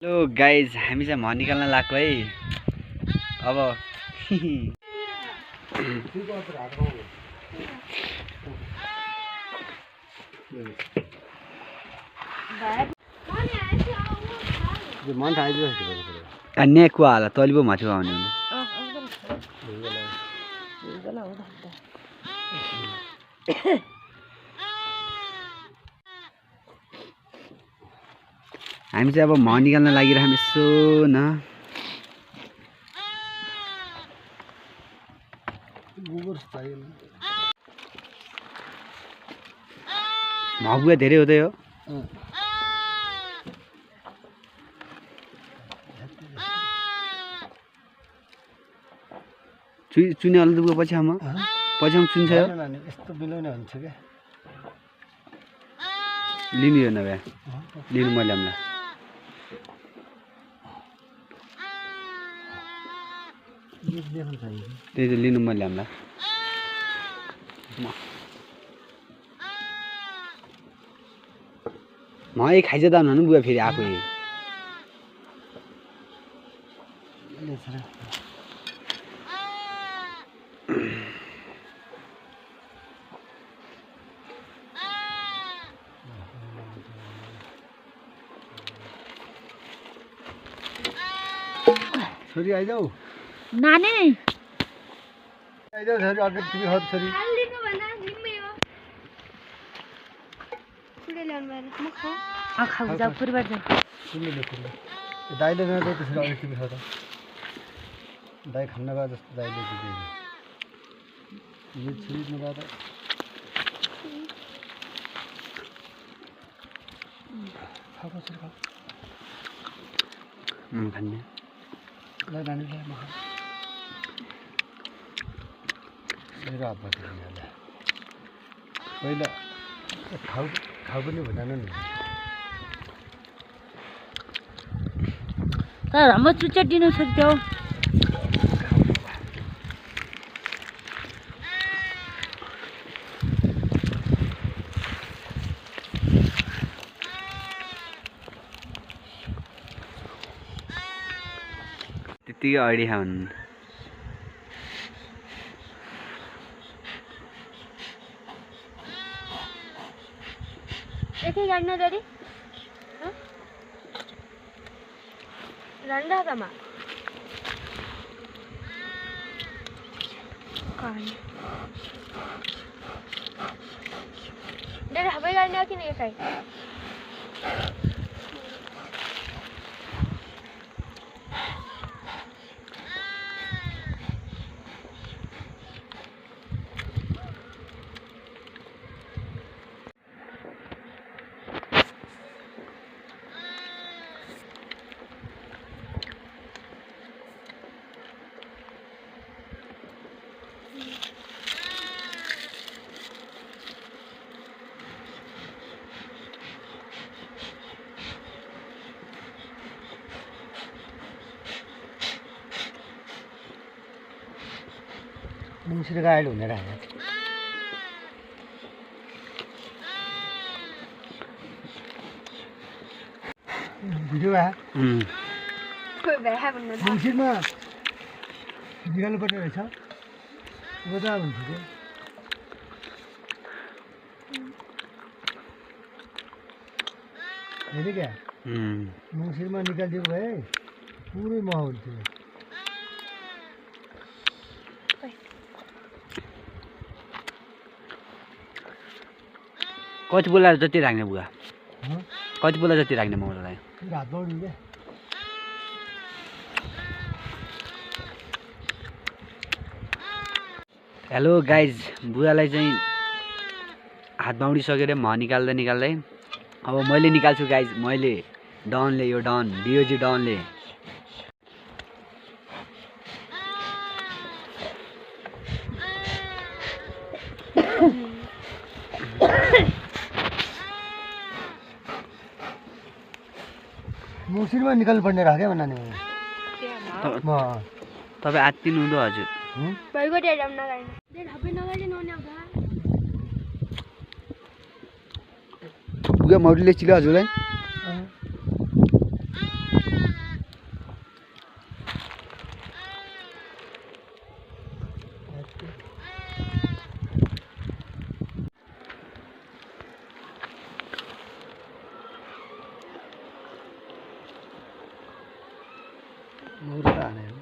Hello guys, हामी चाहिँ मह निकाल्न लाग्यो है। अब अन्य कुवा होला तैँले पो माथि आउने हुनु। हामी चाहिँ अब मह निकाल्न लागिरहेको यसो न। महबुवा धेरै हुँदै हो। चुने अलि दुगो पछि हम चुन्छ यस्तो बिलाउने हुन्छ के लिनु यो नभए लिनु मैले हामीलाई त्यही त लिनु मैले हामीलाई म एक खाइज त भन्नु बुवा फेरि आएको छोरी आइजाऊ नानी आइजाऊ छोरी अगाडि तिमी हट छोरी खाऊ जाऊ परिवार जाऊ तिमीले दाइले नजाऊ त्यसरी अगाडि तिमी हट दाइ खान्न गयो जस्तो दाइले दिँदैन यो छोरी नगएर खाऊ छोरी खाऊ खाने ल नानीलाई म मेरो हातमा पहिला खाऊ पनि भन्दैन नि तर हाम्रो चुच्चा दिनु छ त्यो त्यतिकै अडी खाउन् यति गाड्न जरी रंडा कमा डेढ़ हवाई गाड़ने की नहीं खाई मुंशी गाइड हुने रहा भिडियो आयो कोई बैठा बन्नु मुंशीमा निकाल्नु पर्ने रहेछ बजा भन्छ के होइन क्या मुंशीमा निकालिदियो भए पुरै मह हुन्थ्यो कति बोला जति राख्ने बुवा कति बोला जति राख्ने मलाई रात बढ्नु हेलो गाइज, बुवालाई चाहिँ हात बाउडिसकेर मह निकाल्दै अब मैले निकाल्छु गाइज। मैले डनले यो डन डिओजी डनले मुंशीमा निकाल्नु पर्ने रह क्या भन्नाले तपाईँ आत्तिनु हुँदो हजुर भइगयो डेढ़ हम नगाड्ने डेढ़ हवाई नगाड्ने नहुने अब बुवा मौरीले चिल्यो हजुरलाई मौरा त हाने हो।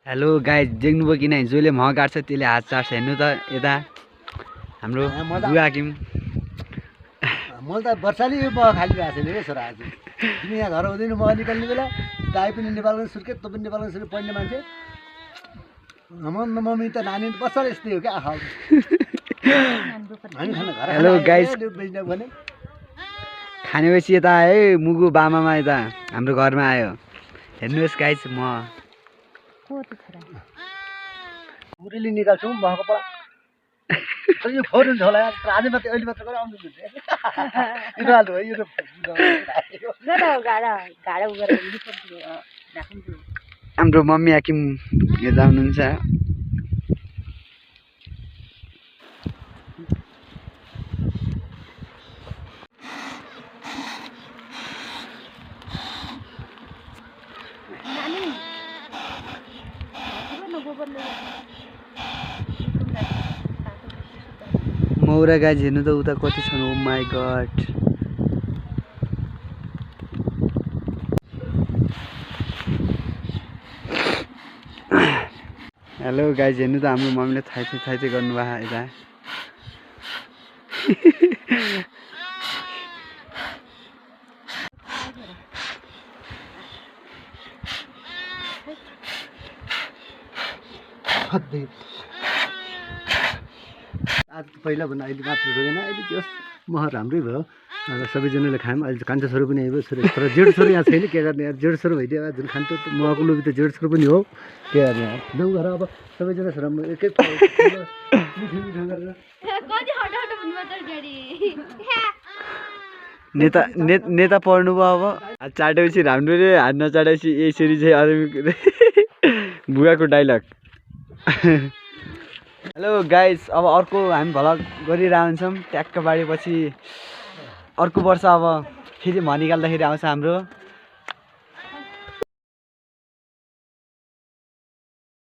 हेलो गाइज देख्नुभयो कि नै जसले मह काट्छ त्यसले हात चाट्छ हेर्नु त यता हाम्रो बुवा किम मैले त वर्षाले यो मह खालिरहेको छैन क्या छोरा आज तिमी यहाँ घर हुँदैन मह निकाल्ने बेला दाइ पनि नेपालको सुर्के तँ पनि नेपालको सुर्के पढ्ने मान्छे मम्मी त नानी बच्चा यस्तै हो क्या आखा हेलो गाइस खानेपछि यता आयो है मुगु बामामा यता हाम्रो घरमा आयो हेर्नुहोस् गाइस म पुरीले निकाल्छु महको पला यो फोहोर हुन्छ होला यार आज मात्रै अहिले मात्र गरेर आउँछु हाम्रो मम्मी हाकिम यता हुनुहुन्छ मौरा गाइज हेर्नु त उता कति छन् ओ माई गड हेलो गाइज हेर्नु त हाम्रो मम्मीले थाइते गर्नुभयो यता आज पहिला भन्दा अहिले मात्र रोगेन अहिले त्यो मह राम्रै भयो र सबैजनाले खायौँ अहिले कान्छो छोरो पनि आइयो छोरो तर जेठो छोरो यहाँ छैन के गर्ने यार जेठो छोरो भइदियो जुन खान्छ महको लोभी त जेठो छोरो पनि हो के गर्ने यार जाउँ घर अब सबैजना छोरा एक एक मिठो गरेर नेता पढ्नु भयो अब हात चाटेपछि राम्रो रे हात नचाटेपछि यसरी चाहिँ अरू बुवाको डाइलग हेलो गाइस अब अर्को हामी भ्लग गरिरहन्छौँ ट्याक्क बाडेपछि अर्को वर्ष अब फेरि मह निकाल्दाखेरि आउँछ हाम्रो